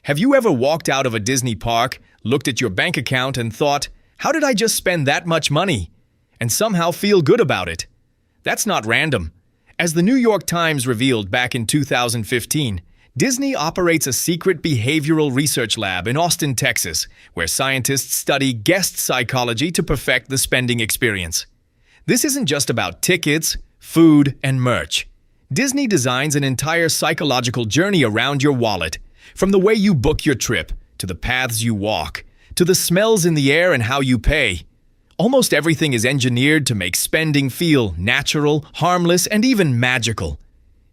Have you ever walked out of a Disney park, looked at your bank account and thought, how did I just spend that much money? And somehow feel good about it? That's not random. As the New York Times revealed back in 2015, Disney operates a secret behavioral research lab in Austin, Texas, where scientists study guest psychology to perfect the spending experience. This isn't just about tickets, food, and merch. Disney designs an entire psychological journey around your wallet, from the way you book your trip, to the paths you walk, to the smells in the air and how you pay. Almost everything is engineered to make spending feel natural, harmless, and even magical.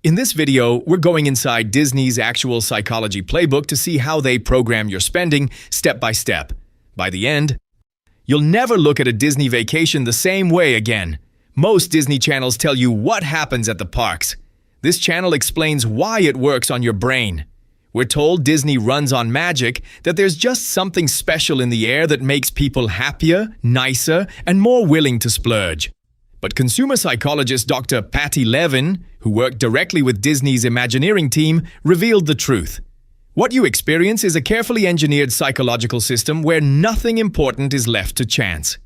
In this video, we're going inside Disney's actual psychology playbook to see how they program your spending step by step. By the end, you'll never look at a Disney vacation the same way again. Most Disney channels tell you what happens at the parks. This channel explains why it works on your brain. We're told Disney runs on magic, that there's just something special in the air that makes people happier, nicer, and more willing to splurge. But consumer psychologist Dr. Patty Levin, who worked directly with Disney's Imagineering team, revealed the truth. What you experience is a carefully engineered psychological system where nothing important is left to chance.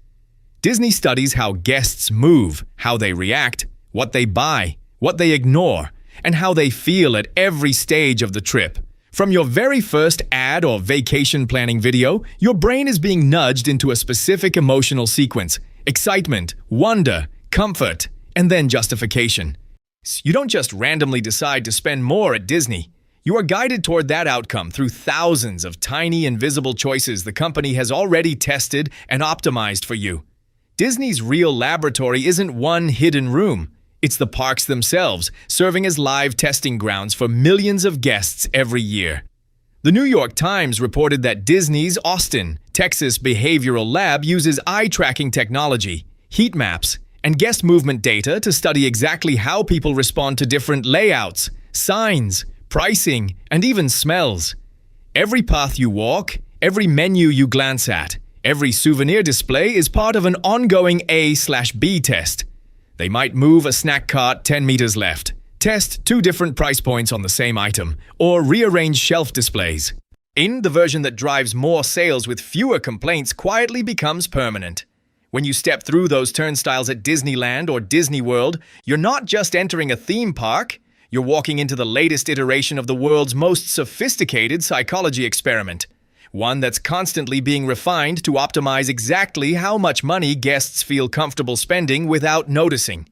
Disney studies how guests move, how they react, what they buy, what they ignore, and how they feel at every stage of the trip. From your very first ad or vacation planning video, your brain is being nudged into a specific emotional sequence: excitement, wonder, comfort, and then justification. You don't just randomly decide to spend more at Disney. You are guided toward that outcome through thousands of tiny, invisible choices the company has already tested and optimized for you. Disney's real laboratory isn't one hidden room. It's the parks themselves, serving as live testing grounds for millions of guests every year. The New York Times reported that Disney's Austin, Texas Behavioral Lab uses eye-tracking technology, heat maps, and guest movement data to study exactly how people respond to different layouts, signs, pricing, and even smells. Every path you walk, every menu you glance at, every souvenir display is part of an ongoing A/B test. They might move a snack cart 10 meters left, test 2 different price points on the same item, or rearrange shelf displays. The version that drives more sales with fewer complaints quietly becomes permanent. When you step through those turnstiles at Disneyland or Disney World, you're not just entering a theme park, you're walking into the latest iteration of the world's most sophisticated psychology experiment. One that's constantly being refined to optimize exactly how much money guests feel comfortable spending without noticing.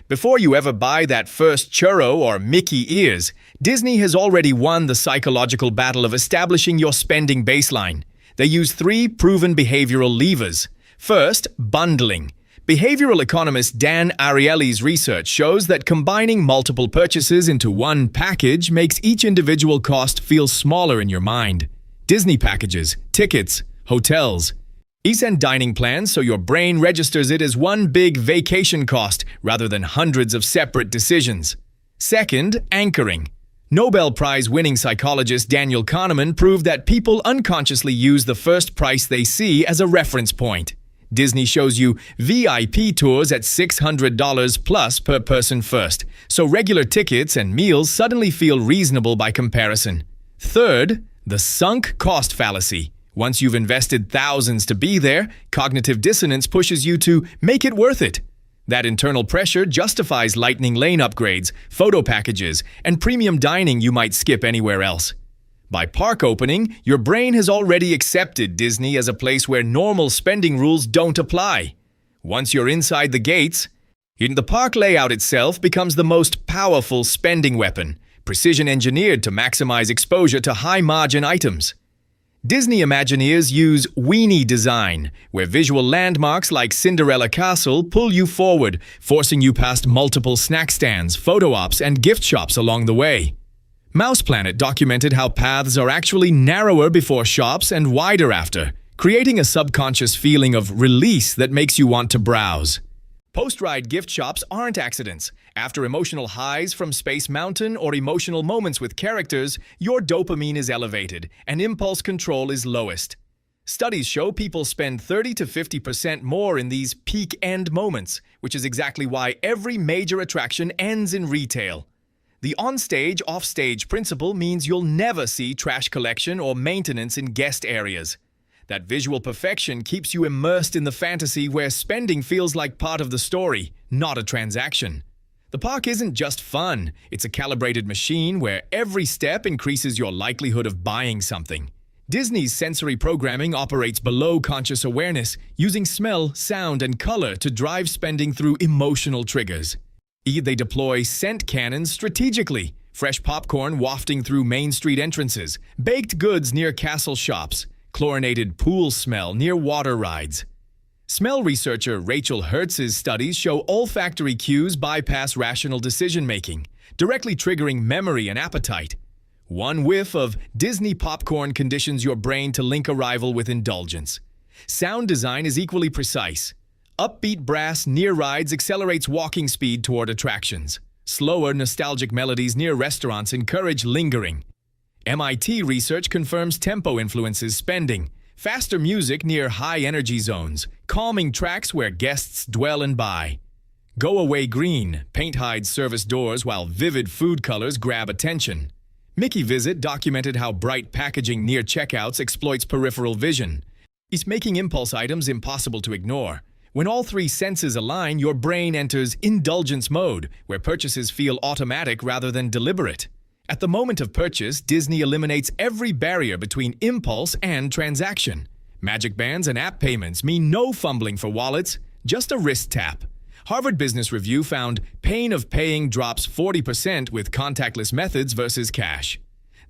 Before you ever buy that first churro or Mickey ears, Disney has already won the psychological battle of establishing your spending baseline. They use 3 proven behavioral levers. First, bundling. Behavioral economist Dan Ariely's research shows that combining multiple purchases into one package makes each individual cost feel smaller in your mind. Disney packages, tickets, hotels. These send dining plans so your brain registers it as one big vacation cost rather than hundreds of separate decisions. Second, anchoring. Nobel Prize-winning psychologist Daniel Kahneman proved that people unconsciously use the first price they see as a reference point. Disney shows you VIP tours at $600 plus per person first, so regular tickets and meals suddenly feel reasonable by comparison. Third, the sunk cost fallacy. Once you've invested thousands to be there, cognitive dissonance pushes you to make it worth it. That internal pressure justifies lightning lane upgrades, photo packages, and premium dining you might skip anywhere else. By park opening, your brain has already accepted Disney as a place where normal spending rules don't apply. Once you're inside the gates, the park layout itself becomes the most powerful spending weapon, precision engineered to maximize exposure to high-margin items. Disney Imagineers use weenie design, where visual landmarks like Cinderella Castle pull you forward, forcing you past multiple snack stands, photo ops, and gift shops along the way. Mouse Planet documented how paths are actually narrower before shops and wider after, creating a subconscious feeling of release that makes you want to browse. Post-ride gift shops aren't accidents. After emotional highs from Space Mountain or emotional moments with characters, your dopamine is elevated and impulse control is lowest. Studies show people spend 30 to 50% more in these peak end moments, which is exactly why every major attraction ends in retail. The on-stage, off-stage principle means you'll never see trash collection or maintenance in guest areas. That visual perfection keeps you immersed in the fantasy where spending feels like part of the story, not a transaction. The park isn't just fun, it's a calibrated machine where every step increases your likelihood of buying something. Disney's sensory programming operates below conscious awareness, using smell, sound, and color to drive spending through emotional triggers. They deploy scent cannons strategically, fresh popcorn wafting through Main Street entrances, baked goods near castle shops, chlorinated pool smell near water rides. Smell researcher Rachel Hertz's studies show olfactory cues bypass rational decision-making, directly triggering memory and appetite. One whiff of Disney popcorn conditions your brain to link arrival with indulgence. Sound design is equally precise. Upbeat brass near rides accelerates walking speed toward attractions. Slower, nostalgic melodies near restaurants encourage lingering. MIT research confirms tempo influences spending. Faster music near high-energy zones, calming tracks where guests dwell and buy. Go away green, paint hides service doors while vivid food colors grab attention. Mickey Visit documented how bright packaging near checkouts exploits peripheral vision. It's making impulse items impossible to ignore. When all three senses align, your brain enters indulgence mode, where purchases feel automatic rather than deliberate. At the moment of purchase, Disney eliminates every barrier between impulse and transaction. Magic Bands and app payments mean no fumbling for wallets, just a wrist tap. Harvard Business Review found pain of paying drops 40% with contactless methods versus cash.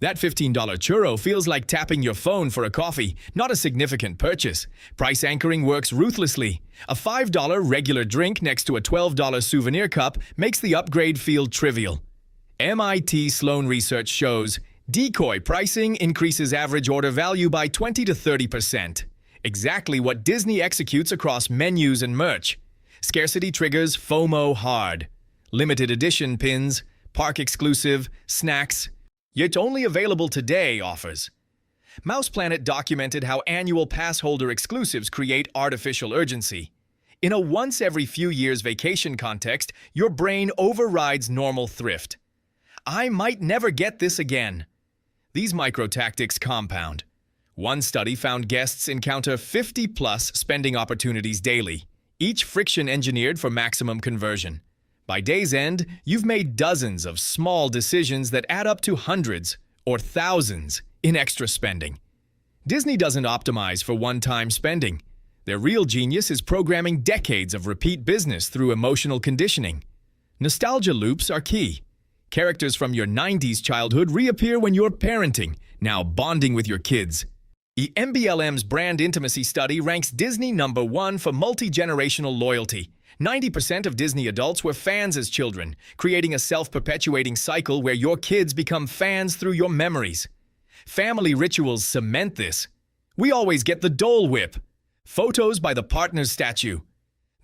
That $15 churro feels like tapping your phone for a coffee, not a significant purchase. Price anchoring works ruthlessly. A $5 regular drink next to a $12 souvenir cup makes the upgrade feel trivial. MIT Sloan research shows decoy pricing increases average order value by 20 to 30%. Exactly what Disney executes across menus and merch. Scarcity triggers FOMO hard. Limited edition pins, park exclusive, snacks, yet only available today offers. Mouse Planet documented how annual pass holder exclusives create artificial urgency. In a once every few years vacation context, your brain overrides normal thrift. I might never get this again. These micro-tactics compound. One study found guests encounter 50-plus spending opportunities daily, each friction engineered for maximum conversion. By day's end, you've made dozens of small decisions that add up to hundreds or thousands in extra spending. Disney doesn't optimize for one-time spending. Their real genius is programming decades of repeat business through emotional conditioning. Nostalgia loops are key. Characters from your 90s childhood reappear when you're parenting, now bonding with your kids. The MBLM's brand intimacy study ranks Disney #1 for multi-generational loyalty. 90% of Disney adults were fans as children, creating a self-perpetuating cycle where your kids become fans through your memories. Family rituals cement this. We always get the Dole Whip. Photos by the partner's statue.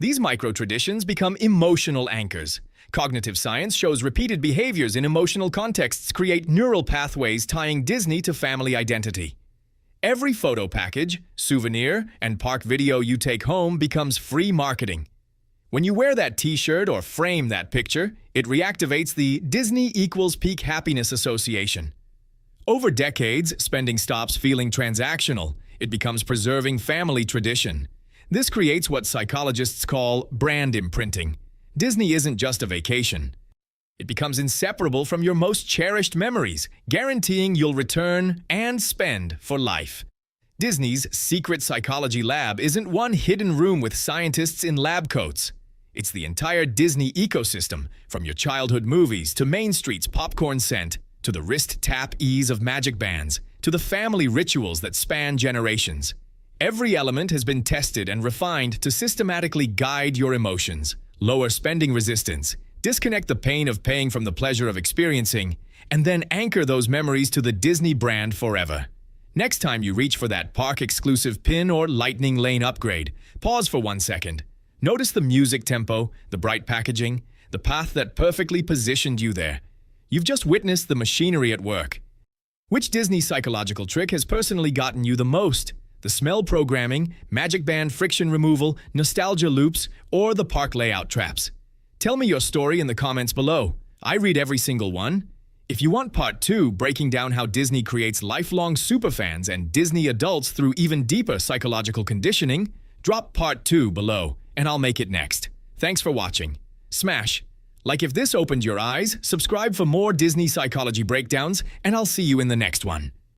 These micro-traditions become emotional anchors. Cognitive science shows repeated behaviors in emotional contexts create neural pathways tying Disney to family identity. Every photo package, souvenir, and park video you take home becomes free marketing. When you wear that t-shirt or frame that picture, it reactivates the Disney equals peak happiness association. Over decades, spending stops feeling transactional. It becomes preserving family tradition. This creates what psychologists call brand imprinting. Disney isn't just a vacation. It becomes inseparable from your most cherished memories, guaranteeing you'll return and spend for life. Disney's secret psychology lab isn't one hidden room with scientists in lab coats. It's the entire Disney ecosystem, from your childhood movies to Main Street's popcorn scent, to the wrist tap ease of Magic Bands, to the family rituals that span generations. Every element has been tested and refined to systematically guide your emotions, lower spending resistance, disconnect the pain of paying from the pleasure of experiencing, and then anchor those memories to the Disney brand forever. Next time you reach for that park-exclusive pin or Lightning Lane upgrade, pause for 1 second. Notice the music tempo, the bright packaging, the path that perfectly positioned you there. You've just witnessed the machinery at work. Which Disney psychological trick has personally gotten you the most? The smell programming, Magic Band friction removal, nostalgia loops, or the park layout traps? Tell me your story in the comments below. I read every single one. If you want part 2, breaking down how Disney creates lifelong superfans and Disney adults through even deeper psychological conditioning, drop part 2 below, and I'll make it next. Thanks for watching. Smash like if this opened your eyes, subscribe for more Disney psychology breakdowns, and I'll see you in the next one.